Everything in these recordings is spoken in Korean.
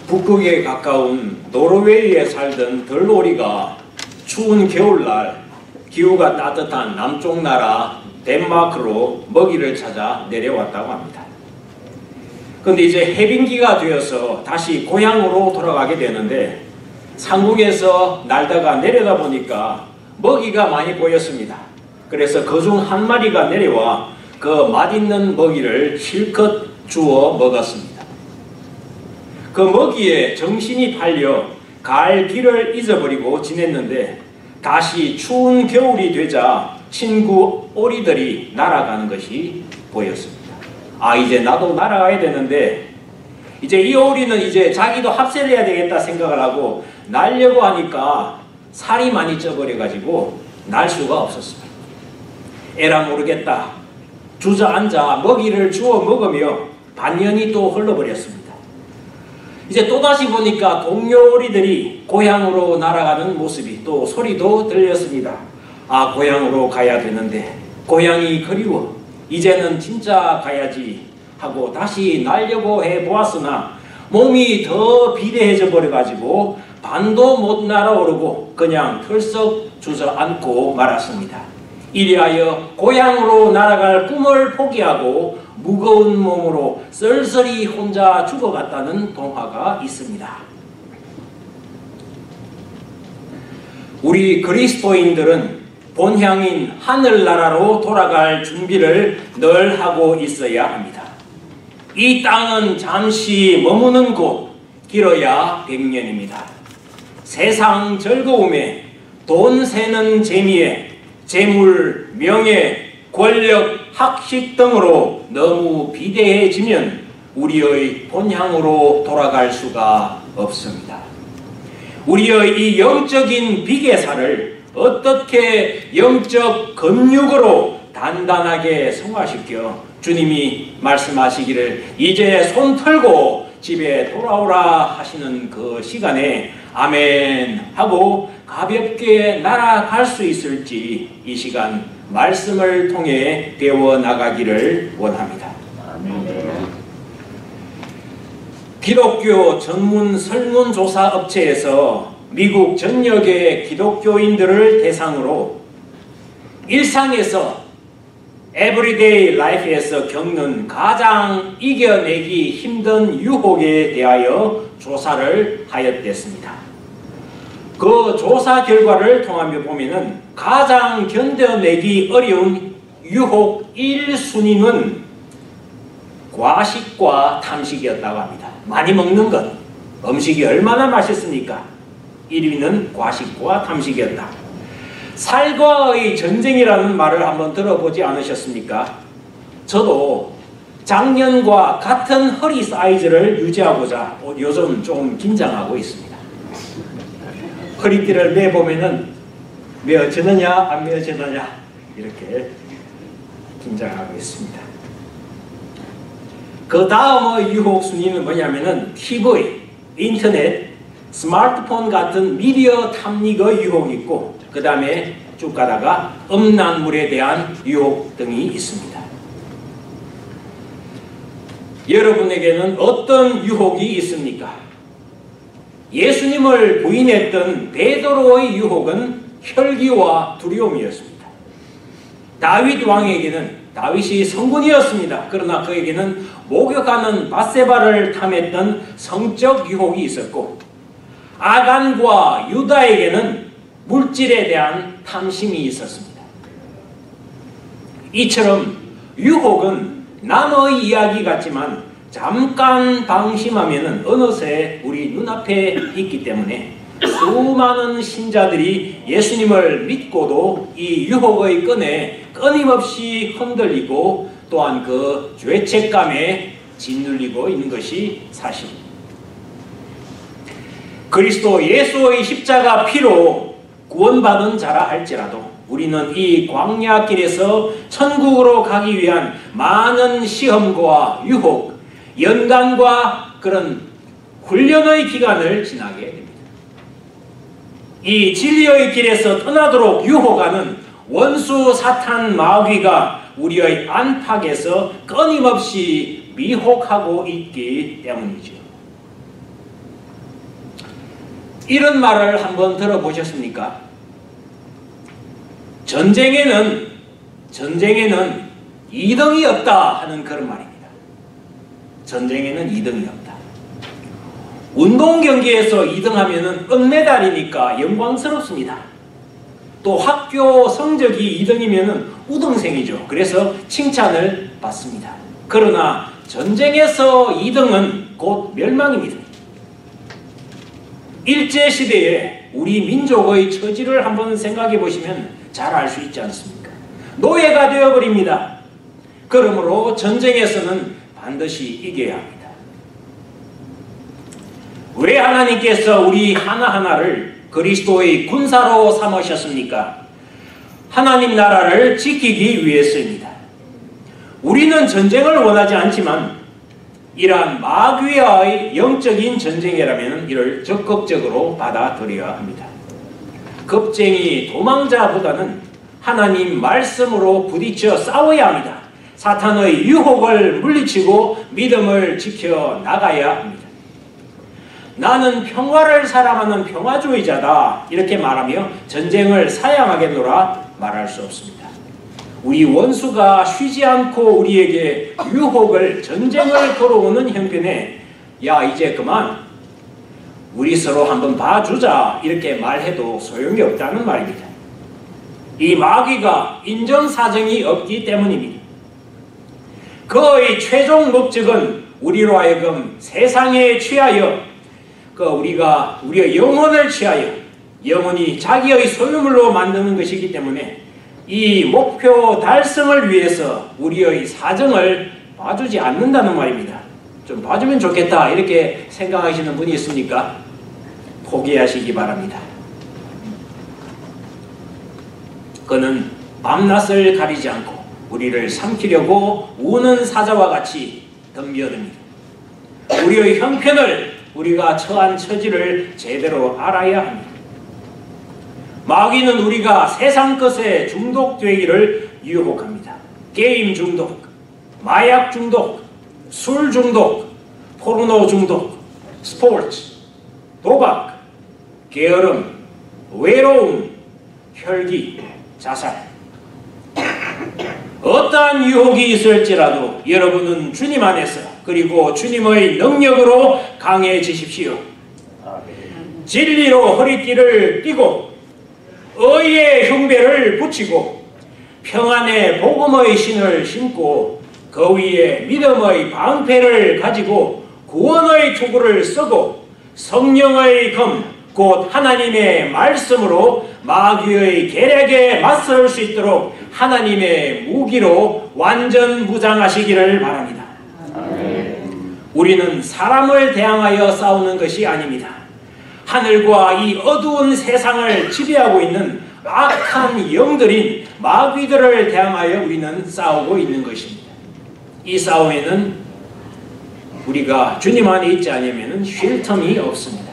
북극에 가까운 노르웨이에 살던 들오리가 추운 겨울날 기후가 따뜻한 남쪽 나라 덴마크로 먹이를 찾아 내려왔다고 합니다. 그런데 이제 해빙기가 되어서 다시 고향으로 돌아가게 되는데 상공에서 날다가 내려다 보니까 먹이가 많이 보였습니다. 그래서 그중 한 마리가 내려와 그 맛있는 먹이를 실컷 주워 먹었습니다. 그 먹이에 정신이 팔려 갈 길을 잊어버리고 지냈는데 다시 추운 겨울이 되자 친구 오리들이 날아가는 것이 보였습니다. 아, 이제 나도 날아가야 되는데 이제 이 오리는 이제 자기도 합세를 해야 되겠다 생각을 하고 날려고 하니까 살이 많이 쪄버려가지고 날 수가 없었습니다. 에라 모르겠다. 주저앉아 먹이를 주워 먹으며 반년이 또 흘러버렸습니다. 이제 또다시 보니까 동료 오리들이 고향으로 날아가는 모습이 또 소리도 들렸습니다. 아, 고향으로 가야 되는데 고향이 그리워. 이제는 진짜 가야지 하고 다시 날려고 해보았으나 몸이 더 비대해져 버려가지고 반도 못 날아오르고 그냥 털썩 주저앉고 말았습니다. 이리하여 고향으로 날아갈 꿈을 포기하고 무거운 몸으로 쓸쓸히 혼자 죽어갔다는 동화가 있습니다. 우리 그리스도인들은 본향인 하늘나라로 돌아갈 준비를 늘 하고 있어야 합니다. 이 땅은 잠시 머무는 곳, 길어야 100년입니다. 세상 즐거움에, 돈 세는 재미에, 재물, 명예, 권력, 학식 등으로 너무 비대해지면 우리의 본향으로 돌아갈 수가 없습니다. 우리의 이 영적인 비계사를 어떻게 영적 근육으로 단단하게 성화시켜 주님이 말씀하시기를 이제 손 털고 집에 돌아오라 하시는 그 시간에 아멘 하고 가볍게 날아갈 수 있을지 이 시간 말씀을 통해 배워나가기를 원합니다. 기독교 전문 설문조사 업체에서 미국 전역의 기독교인들을 대상으로 일상에서 에브리데이 라이프에서 겪는 가장 이겨내기 힘든 유혹에 대하여 조사를 하였댔습니다. 그 조사 결과를 통하며 보면은 가장 견뎌내기 어려운 유혹 1순위는 과식과 탐식이었다고 합니다. 많이 먹는 것, 음식이 얼마나 맛있습니까? 1위는 과식과 탐식이었다. 살과의 전쟁이라는 말을 한번 들어보지 않으셨습니까? 저도 작년과 같은 허리 사이즈를 유지하고자 요즘 좀 긴장하고 있습니다. 허리띠를 매보면은 메어지느냐 안 메어지느냐 이렇게 긴장하고 있습니다. 그 다음의 유혹 순위는 뭐냐면은 TV, 인터넷, 스마트폰 같은 미디어 탐닉의 유혹이 있고 그 다음에 쭉 가다가 음란물에 대한 유혹 등이 있습니다. 여러분에게는 어떤 유혹이 있습니까? 예수님을 부인했던 베드로의 유혹은 혈기와 두려움이었습니다. 다윗 왕에게는 다윗이 성군이었습니다. 그러나 그에게는 목욕하는 밧세바를 탐했던 성적 유혹이 있었고 아간과 유다에게는 물질에 대한 탐심이 있었습니다. 이처럼 유혹은 남의 이야기 같지만 잠깐 방심하면 어느새 우리 눈앞에 있기 때문에 수많은 신자들이 예수님을 믿고도 이 유혹의 끈에 끊임없이 흔들리고 또한 그 죄책감에 짓눌리고 있는 것이 사실입니다. 그리스도 예수의 십자가 피로 구원받은 자라 할지라도 우리는 이 광야길에서 천국으로 가기 위한 많은 시험과 유혹, 연단과 그런 훈련의 기간을 지나게 됩니다. 이 진리의 길에서 떠나도록 유혹하는 원수 사탄 마귀가 우리의 안팎에서 끊임없이 미혹하고 있기 때문이죠. 이런 말을 한번 들어보셨습니까? 전쟁에는 2등이 없다 하는 그런 말입니다. 전쟁에는 2등이 없다. 운동 경기에서 2등 하면은 은메달이니까 영광스럽습니다. 또 학교 성적이 2등이면은 우등생이죠. 그래서 칭찬을 받습니다. 그러나 전쟁에서 2등은 곧 멸망입니다. 일제시대에 우리 민족의 처지를 한번 생각해 보시면 잘 알 수 있지 않습니까? 노예가 되어버립니다. 그러므로 전쟁에서는 반드시 이겨야 합니다. 왜 하나님께서 우리 하나하나를 그리스도의 군사로 삼으셨습니까? 하나님 나라를 지키기 위해서입니다. 우리는 전쟁을 원하지 않지만 이러한 마귀와의 영적인 전쟁이라면 이를 적극적으로 받아들여야 합니다. 겁쟁이 도망자보다는 하나님 말씀으로 부딪혀 싸워야 합니다. 사탄의 유혹을 물리치고 믿음을 지켜 나가야 합니다. 나는 평화를 사랑하는 평화주의자다 이렇게 말하며 전쟁을 사양하겠노라 말할 수 없습니다. 우리 원수가 쉬지 않고 우리에게 유혹을 전쟁을 걸어오는 형편에 야 이제 그만 우리 서로 한번 봐주자 이렇게 말해도 소용이 없다는 말입니다. 이 마귀가 인정사정이 없기 때문입니다. 그의 최종 목적은 우리로 하여금 세상에 취하여 우리의 영혼을 취하여 영혼이 자기의 소유물로 만드는 것이기 때문에 이 목표 달성을 위해서 우리의 사정을 봐주지 않는다는 말입니다. 좀 봐주면 좋겠다 이렇게 생각하시는 분이 있습니까? 포기하시기 바랍니다. 그는 밤낮을 가리지 않고 우리를 삼키려고 우는 사자와 같이 덤벼듭니다. 우리의 형편을 우리가 처한 처지를 제대로 알아야 합니다. 마귀는 우리가 세상 것에 중독되기를 유혹합니다. 게임 중독, 마약 중독, 술 중독, 포르노 중독, 스포츠, 도박, 게으름, 외로움, 혈기, 자살. 어떠한 유혹이 있을지라도 여러분은 주님 안에서 그리고 주님의 능력으로 강해지십시오. 진리로 허리띠를 띠고 의의 흉배를 붙이고 평안의 복음의 신을 신고 그 위에 믿음의 방패를 가지고 구원의 투구를 쓰고 성령의 검 곧 하나님의 말씀으로 마귀의 계략에 맞설 수 있도록 하나님의 무기로 완전 무장하시기를 바랍니다. 우리는 사람을 대항하여 싸우는 것이 아닙니다. 하늘과 이 어두운 세상을 지배하고 있는 악한 영들인 마귀들을 대항하여 우리는 싸우고 있는 것입니다. 이 싸움에는 우리가 주님 안에 있지 않으면 쉴 틈이 없습니다.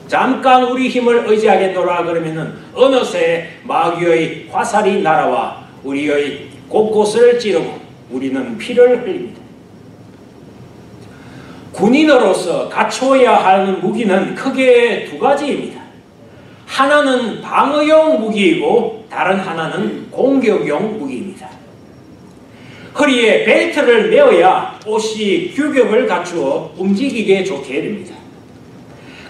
잠깐 우리 힘을 의지하겠노라 그러면은 어느새 마귀의 화살이 날아와 우리의 곳곳을 찌르고 우리는 피를 흘립니다. 군인으로서 갖추어야 하는 무기는 크게 두 가지입니다. 하나는 방어용 무기이고 다른 하나는 공격용 무기입니다. 허리에 벨트를 메어야 옷이 규격을 갖추어 움직이게 좋게 됩니다.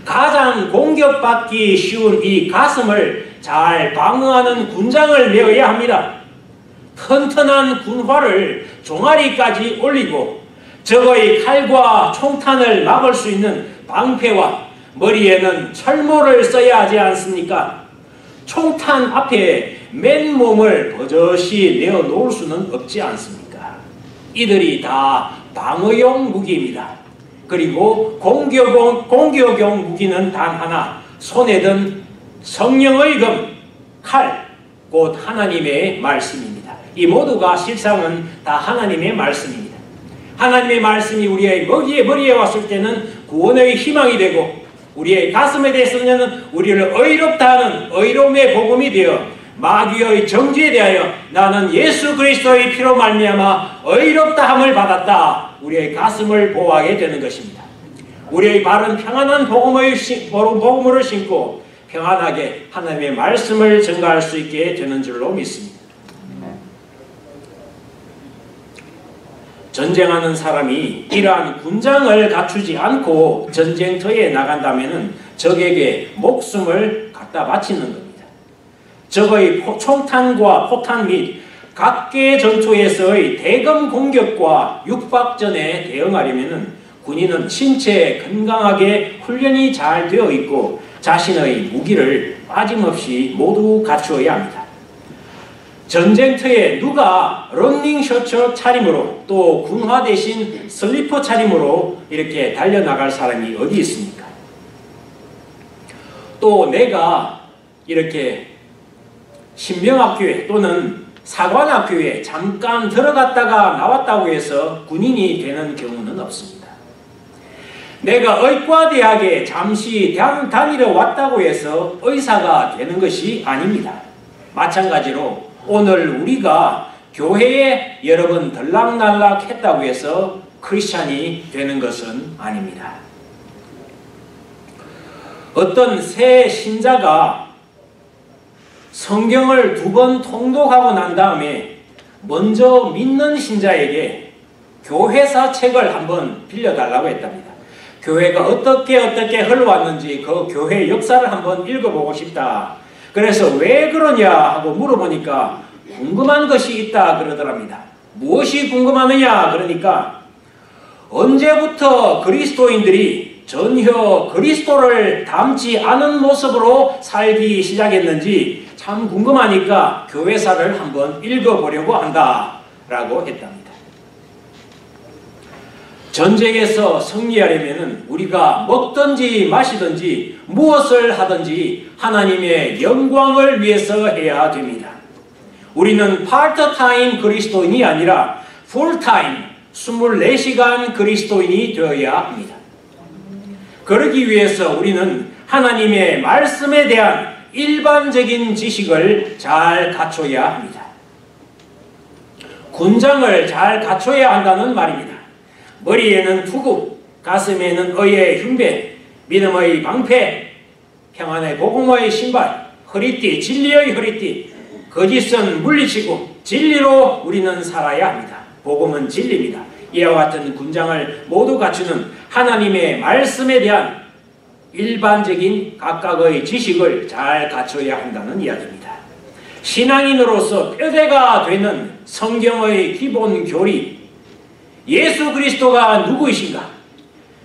가장 공격받기 쉬운 이 가슴을 잘 방어하는 군장을 메어야 합니다. 튼튼한 군화를 종아리까지 올리고 적의 칼과 총탄을 막을 수 있는 방패와 머리에는 철모를 써야 하지 않습니까? 총탄 앞에 맨몸을 버젓이 내어놓을 수는 없지 않습니까? 이들이 다 방어용 무기입니다. 그리고 공격용 무기는 단 하나, 손에 든 성령의 검, 칼, 곧 하나님의 말씀입니다. 이 모두가 실상은 다 하나님의 말씀입니다. 하나님의 말씀이 우리의 머리에 왔을 때는 구원의 희망이 되고 우리의 가슴에 대해서는 우리를 의롭다 하는 의로움의 복음이 되어 마귀의 정죄에 대하여 나는 예수 그리스도의 피로 말미암아 의롭다함을 받았다. 우리의 가슴을 보호하게 되는 것입니다. 우리의 발은 평안한 복음으로 신고 평안하게 하나님의 말씀을 전가할 수 있게 되는 줄로 믿습니다. 전쟁하는 사람이 이러한 군장을 갖추지 않고 전쟁터에 나간다면 적에게 목숨을 갖다 바치는 겁니다. 적의 총탄과 포탄 및 각계 전투에서의 대검 공격과 육박전에 대응하려면 군인은 신체 건강하게 훈련이 잘 되어 있고 자신의 무기를 빠짐없이 모두 갖추어야 합니다. 전쟁터에 누가 러닝 셔츠 차림으로 또 군화 대신 슬리퍼 차림으로 이렇게 달려나갈 사람이 어디 있습니까? 또 내가 이렇게 신병학교에 또는 사관학교에 잠깐 들어갔다가 나왔다고 해서 군인이 되는 경우는 없습니다. 내가 의과대학에 잠시 다니러 왔다고 해서 의사가 되는 것이 아닙니다. 마찬가지로 오늘 우리가 교회에 여러 번 들락날락 했다고 해서 크리스찬이 되는 것은 아닙니다. 어떤 새 신자가 성경을 2번 통독하고 난 다음에 먼저 믿는 신자에게 교회사 책을 한번 빌려달라고 했답니다. 교회가 어떻게 흘러왔는지 그 교회 역사를 한번 읽어보고 싶다. 그래서 왜 그러냐 하고 물어보니까 궁금한 것이 있다 그러더랍니다. 무엇이 궁금하느냐 그러니까 언제부터 그리스도인들이 전혀 그리스도를 닮지 않은 모습으로 살기 시작했는지 참 궁금하니까 교회사를 한번 읽어보려고 한다 라고 했답니다. 전쟁에서 승리하려면 우리가 먹든지 마시든지 무엇을 하든지 하나님의 영광을 위해서 해야 됩니다. 우리는 파트타임 그리스도인이 아니라 풀타임 24시간 그리스도인이 되어야 합니다. 그러기 위해서 우리는 하나님의 말씀에 대한 일반적인 지식을 잘 갖춰야 합니다. 군장을 잘 갖춰야 한다는 말입니다. 머리에는 투구, 가슴에는 의의 흉배, 믿음의 방패, 평안의 복음의 신발, 허리띠, 진리의 허리띠, 거짓은 물리치고 진리로 우리는 살아야 합니다. 복음은 진리입니다. 이와 같은 군장을 모두 갖추는 하나님의 말씀에 대한 일반적인 각각의 지식을 잘 갖춰야 한다는 이야기입니다. 신앙인으로서 뼈대가 되는 성경의 기본 교리, 예수 그리스도가 누구이신가?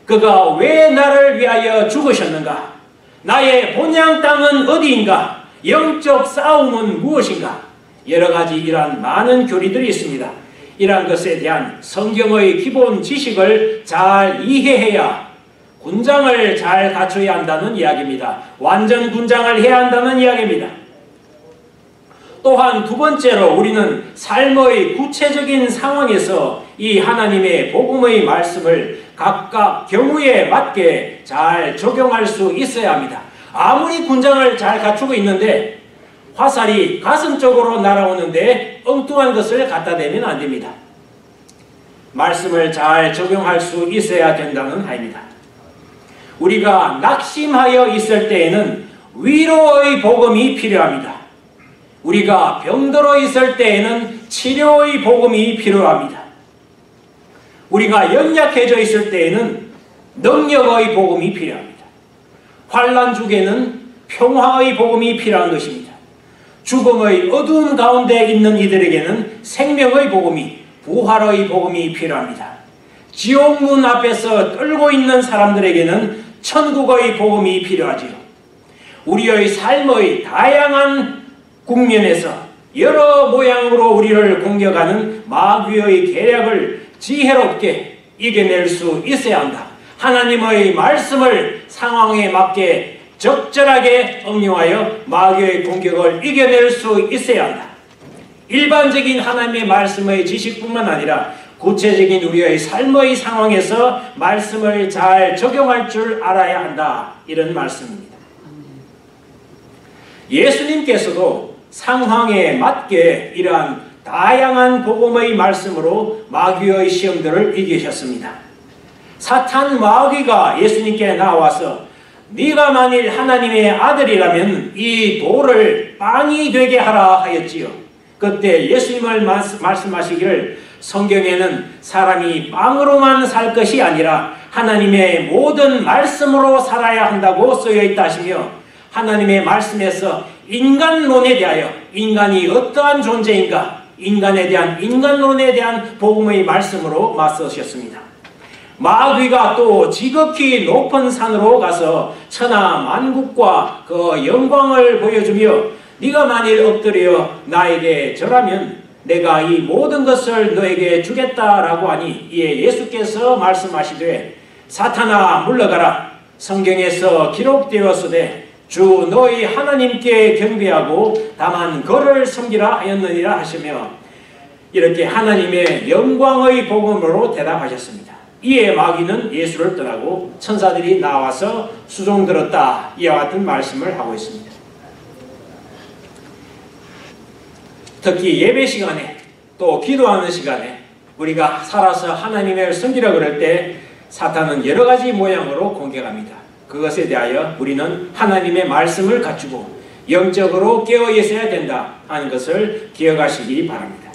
그가 왜 나를 위하여 죽으셨는가? 나의 본향 땅은 어디인가? 영적 싸움은 무엇인가? 여러 가지 이러한 많은 교리들이 있습니다. 이러한 것에 대한 성경의 기본 지식을 잘 이해해야 군장을 잘 갖춰야 한다는 이야기입니다. 완전 군장을 해야 한다는 이야기입니다. 또한 2번째로 우리는 삶의 구체적인 상황에서 이 하나님의 복음의 말씀을 각각 경우에 맞게 잘 적용할 수 있어야 합니다. 아무리 군장을 잘 갖추고 있는데 화살이 가슴 쪽으로 날아오는데 엉뚱한 것을 갖다 대면 안 됩니다. 말씀을 잘 적용할 수 있어야 된다는 하입니다. 우리가 낙심하여 있을 때에는 위로의 복음이 필요합니다. 우리가 병들어 있을 때에는 치료의 복음이 필요합니다. 우리가 연약해져 있을 때에는 능력의 복음이 필요합니다. 환난 중에는 평화의 복음이 필요한 것입니다. 죽음의 어두운 가운데 있는 이들에게는 생명의 복음이, 부활의 복음이 필요합니다. 지옥문 앞에서 떨고 있는 사람들에게는 천국의 복음이 필요하지요. 우리의 삶의 다양한 국면에서 여러 모양으로 우리를 공격하는 마귀의 계략을 지혜롭게 이겨낼 수 있어야 한다. 하나님의 말씀을 상황에 맞게 적절하게 응용하여 마귀의 공격을 이겨낼 수 있어야 한다. 일반적인 하나님의 말씀의 지식뿐만 아니라 구체적인 우리의 삶의 상황에서 말씀을 잘 적용할 줄 알아야 한다. 이런 말씀입니다. 예수님께서도 상황에 맞게 이러한 다양한 복음의 말씀으로 마귀의 시험들을 이기셨습니다. 사탄 마귀가 예수님께 나와서 네가 만일 하나님의 아들이라면 이 돌을 빵이 되게 하라 하였지요. 그때 예수님을 말씀하시기를 성경에는 사람이 빵으로만 살 것이 아니라 하나님의 모든 말씀으로 살아야 한다고 쓰여 있다 하시며, 하나님의 말씀에서 인간론에 대하여 인간이 어떠한 존재인가, 인간에 대한 인간론에 대한 복음의 말씀으로 맞서셨습니다. 마귀가 또 지극히 높은 산으로 가서 천하 만국과 그 영광을 보여주며 네가 만일 엎드려 나에게 절하면 내가 이 모든 것을 너에게 주겠다라고 하니, 이에 예수께서 말씀하시되 사탄아 물러가라, 성경에서 기록되었으되 주 너희 하나님께 경배하고 다만 그를 섬기라 하였느니라 하시며, 이렇게 하나님의 영광의 복음으로 대답하셨습니다. 이에 마귀는 예수를 떠나고 천사들이 나와서 수종들었다, 이와 같은 말씀을 하고 있습니다. 특히 예배 시간에 또 기도하는 시간에 우리가 살아서 하나님을 섬기라 그럴 때 사탄은 여러 가지 모양으로 공격합니다. 그것에 대하여 우리는 하나님의 말씀을 갖추고 영적으로 깨어 있어야 된다 하는 것을 기억하시기 바랍니다.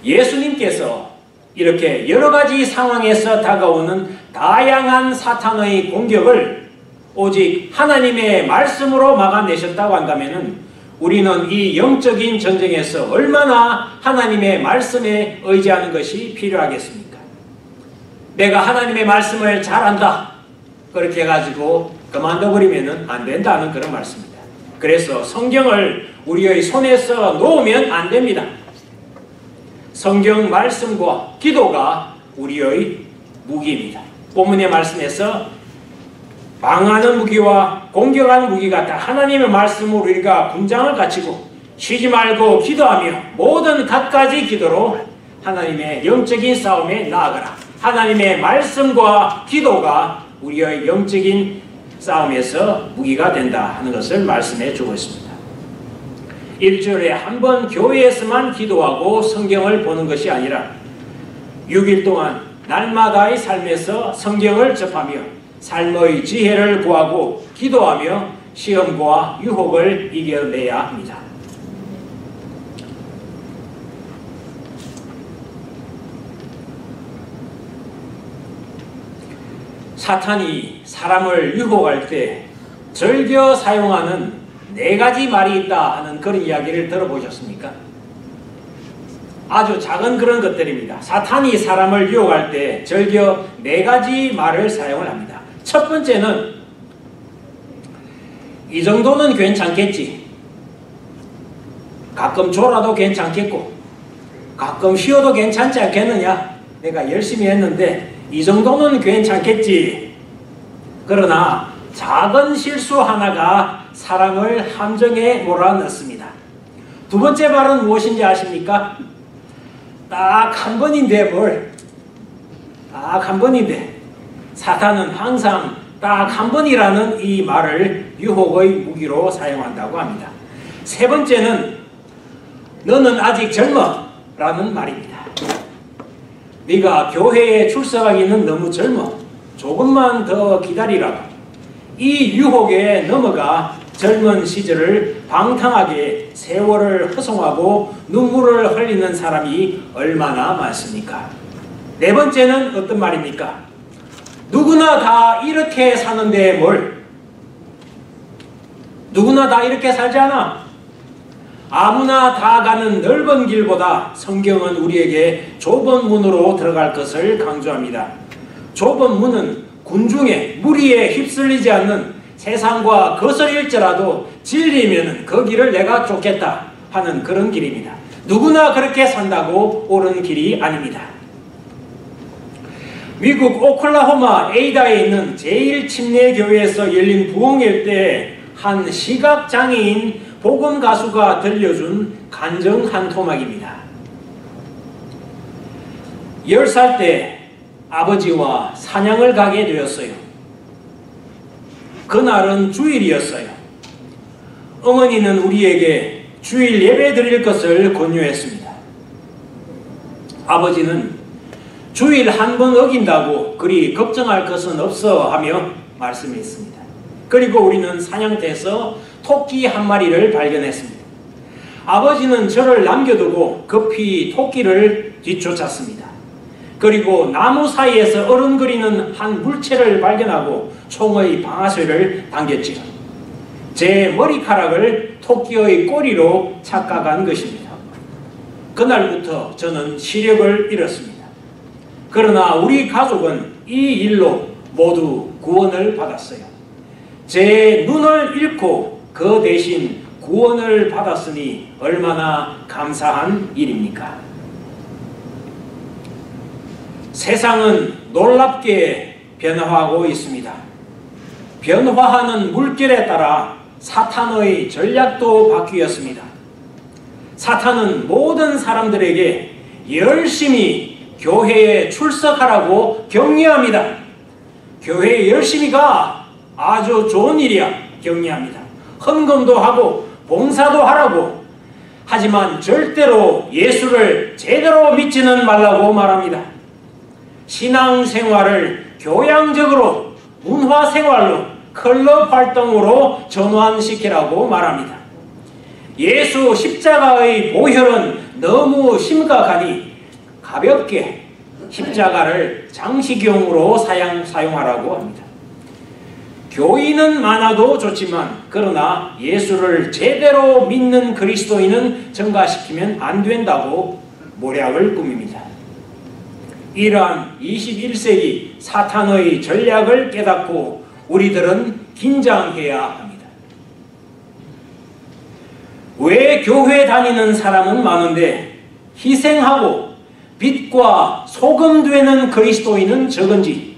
예수님께서 이렇게 여러 가지 상황에서 다가오는 다양한 사탄의 공격을 오직 하나님의 말씀으로 막아내셨다고 한다면 우리는 이 영적인 전쟁에서 얼마나 하나님의 말씀에 의지하는 것이 필요하겠습니까? 내가 하나님의 말씀을 잘 안다 그렇게 해가지고 그만둬버리면 안 된다는 그런 말씀입니다. 그래서 성경을 우리의 손에서 놓으면 안 됩니다. 성경 말씀과 기도가 우리의 무기입니다. 본문의 말씀에서 방하는 무기와 공격하는 무기가 다 하나님의 말씀으로 우리가 군장을 갖추고 쉬지 말고 기도하며 모든 갖가지 기도로 하나님의 영적인 싸움에 나아가라. 하나님의 말씀과 기도가 우리의 영적인 싸움에서 무기가 된다 하는 것을 말씀해 주고 있습니다. 일주일에 한 번 교회에서만 기도하고 성경을 보는 것이 아니라 6일 동안 날마다의 삶에서 성경을 접하며 삶의 지혜를 구하고 기도하며 시험과 유혹을 이겨내야 합니다. 사탄이 사람을 유혹할 때 즐겨 사용하는 4가지 말이 있다 하는 그런 이야기를 들어보셨습니까? 아주 작은 그런 것들입니다. 사탄이 사람을 유혹할 때 즐겨 4가지 말을 사용을 합니다. 첫 번째는 이 정도는 괜찮겠지. 가끔 졸아도 괜찮겠고 가끔 쉬어도 괜찮지 않겠느냐. 내가 열심히 했는데 이 정도는 괜찮겠지. 그러나 작은 실수 하나가 사람을 함정에 몰아넣습니다. 두 번째 말은 무엇인지 아십니까? 딱 한 번인데 뭘? 딱 한 번인데. 사탄은 항상 딱 한 번이라는 이 말을 유혹의 무기로 사용한다고 합니다. 세 번째는 너는 아직 젊어 라는 말입니다. 네가 교회에 출석하기는 너무 젊어. 조금만 더 기다리라. 이 유혹에 넘어가 젊은 시절을 방탕하게 세월을 허송하고 눈물을 흘리는 사람이 얼마나 많습니까? 네 번째는 어떤 말입니까? 누구나 다 이렇게 사는데 뭘? 누구나 다 이렇게 살지 않아. 아무나 다 가는 넓은 길보다 성경은 우리에게 좁은 문으로 들어갈 것을 강조합니다. 좁은 문은 군중의 무리에 휩쓸리지 않는 세상과 거슬릴지라도 진리면 그 길을 내가 쫓겠다 하는 그런 길입니다. 누구나 그렇게 산다고 옳은 길이 아닙니다. 미국 오클라호마 에이다에 있는 제1침례교회에서 열린 부흥회 때 한 시각장애인 복음 가수가 들려준 간증한 토막입니다. 10살 때 아버지와 사냥을 가게 되었어요. 그날은 주일이었어요. 어머니는 우리에게 주일 예배 드릴 것을 권유했습니다. 아버지는 주일 한 번 어긴다고 그리 걱정할 것은 없어 하며 말씀했습니다. 그리고 우리는 사냥터에서 토끼 한 마리를 발견했습니다. 아버지는 저를 남겨두고 급히 토끼를 뒤쫓았습니다. 그리고 나무 사이에서 어른거리는 한 물체를 발견하고 총의 방아쇠를 당겼지요. 제 머리카락을 토끼의 꼬리로 착각한 것입니다. 그날부터 저는 시력을 잃었습니다. 그러나 우리 가족은 이 일로 모두 구원을 받았어요. 제 눈을 잃고 그 대신 구원을 받았으니 얼마나 감사한 일입니까? 세상은 놀랍게 변화하고 있습니다. 변화하는 물결에 따라 사탄의 전략도 바뀌었습니다. 사탄은 모든 사람들에게 열심히 교회에 출석하라고 격려합니다. 교회에 열심히 가. 아주 좋은 일이야. 격려합니다. 헌금도 하고 봉사도 하라고. 하지만 절대로 예수를 제대로 믿지는 말라고 말합니다. 신앙생활을 교양적으로 문화생활로 클럽 활동으로 전환시키라고 말합니다. 예수 십자가의 보혈은 너무 심각하니 가볍게 십자가를 장식용으로 사용하라고 합니다. 교인은 많아도 좋지만 그러나 예수를 제대로 믿는 그리스도인은 증가시키면 안 된다고 모략을 꾸밉니다. 이러한 21세기 사탄의 전략을 깨닫고 우리들은 긴장해야 합니다. 왜 교회 다니는 사람은 많은데 희생하고 빛과 소금 되는 그리스도인은 적은지,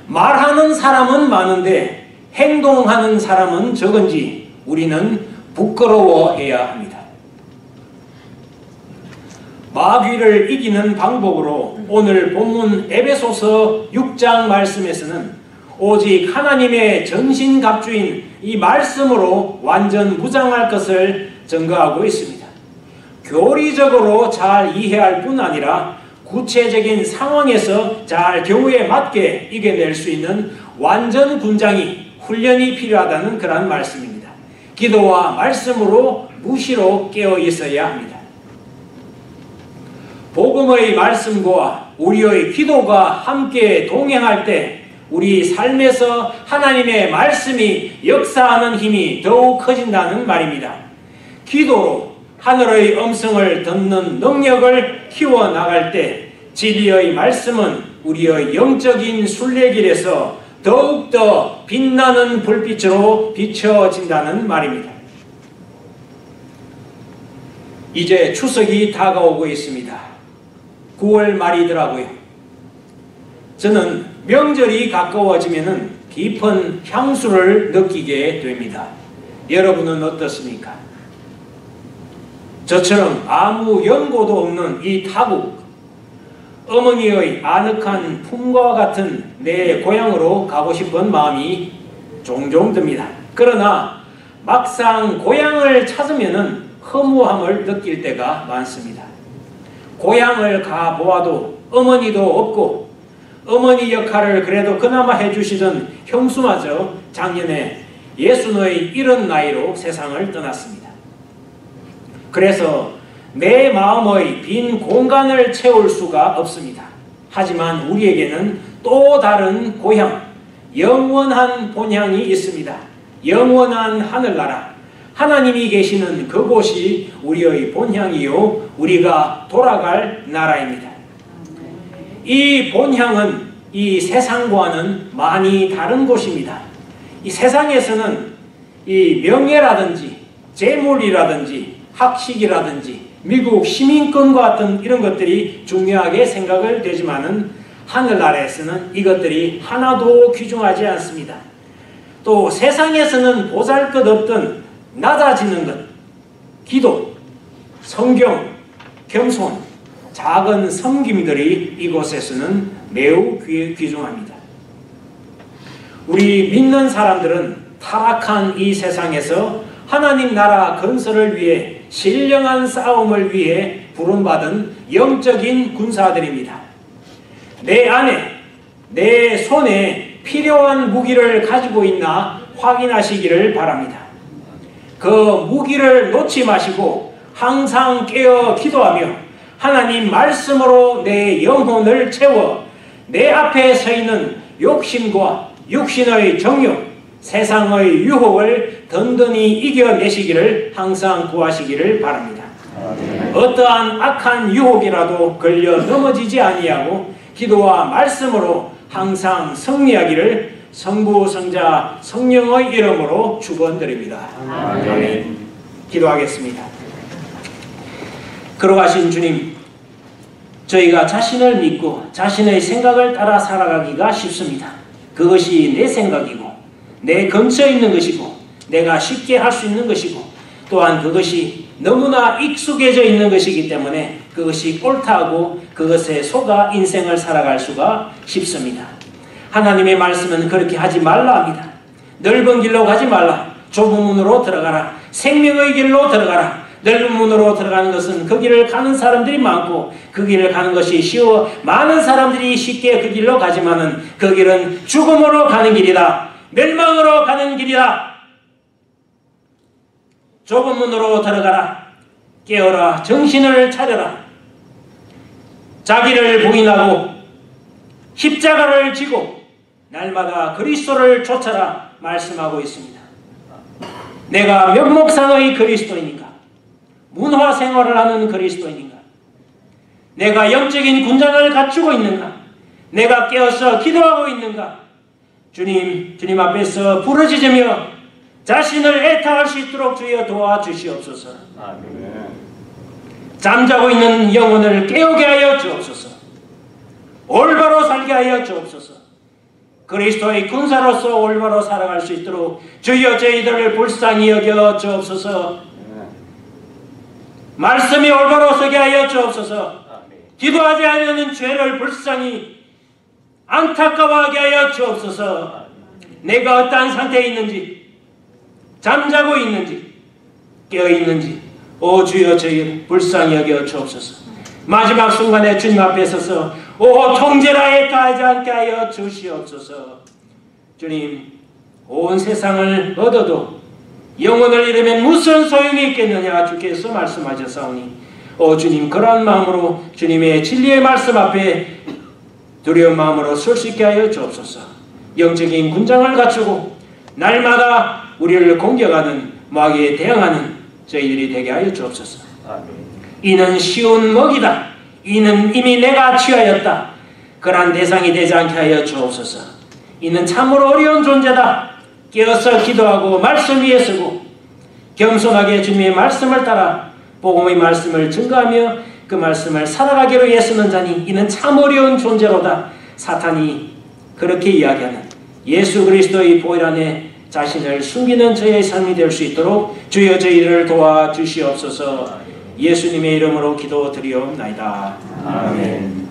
말하는 사람은 많은데 행동하는 사람은 적은지 우리는 부끄러워해야 합니다. 마귀를 이기는 방법으로 오늘 본문 에베소서 6장 말씀에서는 오직 하나님의 전신갑주인 이 말씀으로 완전 무장할 것을 증거하고 있습니다. 교리적으로 잘 이해할 뿐 아니라 구체적인 상황에서 잘 경우에 맞게 이겨낼 수 있는 완전 군장이 훈련이 필요하다는 그런 말씀입니다. 기도와 말씀으로 무시로 깨어 있어야 합니다. 복음의 말씀과 우리의 기도가 함께 동행할 때 우리 삶에서 하나님의 말씀이 역사하는 힘이 더욱 커진다는 말입니다. 기도로 하늘의 음성을 듣는 능력을 키워나갈 때 진리의 말씀은 우리의 영적인 순례길에서 더욱더 빛나는 불빛으로 비춰진다는 말입니다. 이제 추석이 다가오고 있습니다. 9월 말이더라고요. 저는 명절이 가까워지면 깊은 향수를 느끼게 됩니다. 여러분은 어떻습니까? 저처럼 아무 연고도 없는 이 타국, 어머니의 아늑한 품과 같은 내 고향으로 가고 싶은 마음이 종종 듭니다. 그러나 막상 고향을 찾으면 허무함을 느낄 때가 많습니다. 고향을 가보아도 어머니도 없고 어머니 역할을 그래도 그나마 해주시던 형수마저 작년에 60의 이른 나이로 세상을 떠났습니다. 그래서 내 마음의 빈 공간을 채울 수가 없습니다. 하지만 우리에게는 또 다른 고향, 영원한 본향이 있습니다. 영원한 하늘나라, 하나님이 계시는 그곳이 우리의 본향이요 우리가 돌아갈 나라입니다. 이 본향은 이 세상과는 많이 다른 곳입니다. 이 세상에서는 이 명예라든지 재물이라든지 학식이라든지 미국 시민권과 같은 이런 것들이 중요하게 생각을 되지만은 하늘나라에서는 이것들이 하나도 귀중하지 않습니다. 또 세상에서는 보잘것없던 낮아지는 것, 기도, 성경, 겸손, 작은 섬김들이 이곳에서는 매우 귀중합니다. 우리 믿는 사람들은 타락한 이 세상에서 하나님 나라 건설을 위해 신령한 싸움을 위해 부름받은 영적인 군사들입니다. 내 안에, 내 손에 필요한 무기를 가지고 있나 확인하시기를 바랍니다. 그 무기를 놓지 마시고 항상 깨어 기도하며 하나님 말씀으로 내 영혼을 채워 내 앞에 서 있는 욕심과 육신의 정욕, 세상의 유혹을 든든히 이겨내시기를 항상 구하시기를 바랍니다. 어떠한 악한 유혹이라도 걸려 넘어지지 아니하고 기도와 말씀으로 항상 승리하기를 성부, 성자, 성령의 이름으로 축원드립니다. 아멘. 기도하겠습니다. 걸어가신 주님, 저희가 자신을 믿고 자신의 생각을 따라 살아가기가 쉽습니다. 그것이 내 생각이고 내 근처에 있는 것이고 내가 쉽게 할 수 있는 것이고 또한 그것이 너무나 익숙해져 있는 것이기 때문에 그것이 옳다고 그것에 속아 인생을 살아갈 수가 쉽습니다. 하나님의 말씀은 그렇게 하지 말라 합니다. 넓은 길로 가지 말라. 좁은 문으로 들어가라. 생명의 길로 들어가라. 넓은 문으로 들어가는 것은 그 길을 가는 사람들이 많고 그 길을 가는 것이 쉬워 많은 사람들이 쉽게 그 길로 가지만은 그 길은 죽음으로 가는 길이다. 멸망으로 가는 길이다. 좁은 문으로 들어가라. 깨어라. 정신을 차려라. 자기를 부인하고 십자가를 지고 날마다 그리스도를 쫓아라 말씀하고 있습니다. 내가 면목상의 그리스도인인가? 문화 생활을 하는 그리스도인인가? 내가 영적인 군장을 갖추고 있는가? 내가 깨어서 기도하고 있는가? 주님 앞에서 부르짖으며 자신을 애타할 수 있도록 주여 도와주시옵소서. 아멘. 잠자고 있는 영혼을 깨우게 하여 주옵소서. 올바로 살게 하여 주옵소서. 그리스도의 군사로서 올바로 살아갈 수 있도록 주여 저희들을 불쌍히 여겨 주옵소서. 말씀이 올바로 서게 하여 주옵소서. 기도하지 않는 죄를 불쌍히 안타까워하게 하여 주옵소서. 내가 어떠한 상태에 있는지, 잠자고 있는지, 깨어 있는지, 오 주여 저희를 불쌍히 여겨 주옵소서. 마지막 순간에 주님 앞에 서서 오 통제라 애타하지 않게 하여 주시옵소서. 주님, 온 세상을 얻어도 영혼을 잃으면 무슨 소용이 있겠느냐 주께서 말씀하셨사오니 오 주님, 그러한 마음으로 주님의 진리의 말씀 앞에 두려운 마음으로 설 수 있게 하여 주옵소서. 영적인 군장을 갖추고 날마다 우리를 공격하는 마귀에 대응하는 저희들이 되게 하여 주옵소서. 이는 쉬운 먹이다. 이는 이미 내가 취하였다. 그러한 대상이 되지 않게 하여 주옵소서. 이는 참으로 어려운 존재다. 깨어서 기도하고 말씀 위에 서고 겸손하게 주님의 말씀을 따라 복음의 말씀을 증거하며 그 말씀을 살아가기로 애쓰는 자니 이는 참 어려운 존재로다. 사탄이 그렇게 이야기하는 예수 그리스도의 보혈 안에 자신을 숨기는 저의 삶이 될 수 있도록 주여 저희를 도와주시옵소서. 예수님의 이름으로 기도드리옵나이다. 아멘.